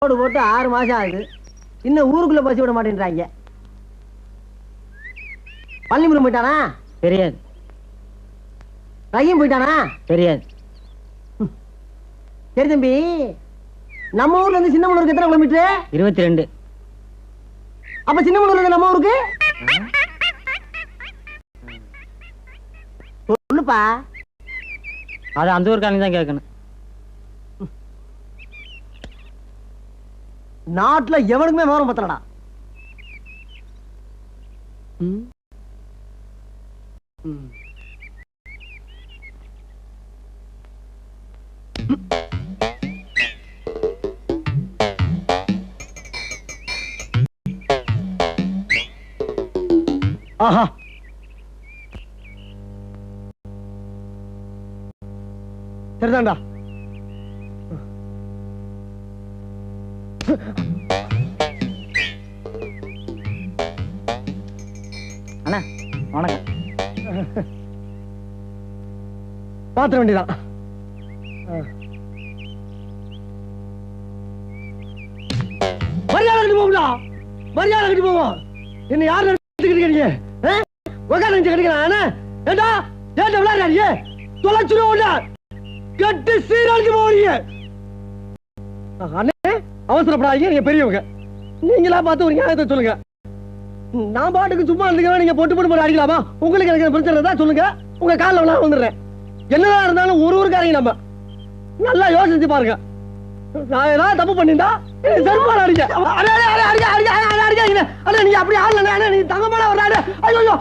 Road போட்டு 6 மாசம் ஆகுது. இன்னும் ஊருக்குள்ள பசி விட மாட்டேன்றாங்க. பள்ளிமுறை போயிட்டானா? தெரியாது. ரஹீம் போயிட்டானா? தெரியாது. சரி தம்பி, நம்ம ஊர்ல இருந்து சின்னமனூருக்கு எத்தனை கிலோமீட்டர்? 22. அப்ப சின்னமனூர்ல இருந்து நம்ம ஊருக்கு சொல்லுப்பா. அது அந்த ஊருக்காரங்க தான் கேட்கணும். நாட்டுல எவனுக்குமே விவரம் பத்தலடா. ஆஹா, சரிதான்டா. அண்ணா வணக்கம். பாத்திர வேண்டியதான். மரியாதை கட்டி போகும்டா, மரியாதை கட்டி போவோம். என்ன யாரு எடுத்துக்கிட்டீங்க? உட்காந்து கிடைக்கிறான். ஏண்டா ஏண்டா விளையாடுறாங்க? தொலைச்சுருவோம்டா, கட்டு சீராளுக்கு போறீங்க. அண்ணே அவசரப்படாதீங்க, நீங்க பெரியவங்க. நீங்களா பார்த்து ஒரு நியாயத்தை சொல்லுங்க. நான் பாட்டுக்கு சும்மா இருந்துக்கிறேன், நீங்க பொட்டு போட்டு அடிக்கலாமா? உங்களுக்கு எனக்கு பிரச்சனை தான் சொல்லுங்க, உங்க காலில் விழா வந்துடுறேன். என்னதான் இருந்தாலும் ஒரு ஊருக்காரங்க நம்ம. நல்லா யோசிச்சு பாருங்க. நான் ஏதாவது தப்பு பண்ணிட்டா செருப்பால அடிக்க. நீங்க அப்படி ஆள் நீங்க தங்கமான ஒரு ஐயோ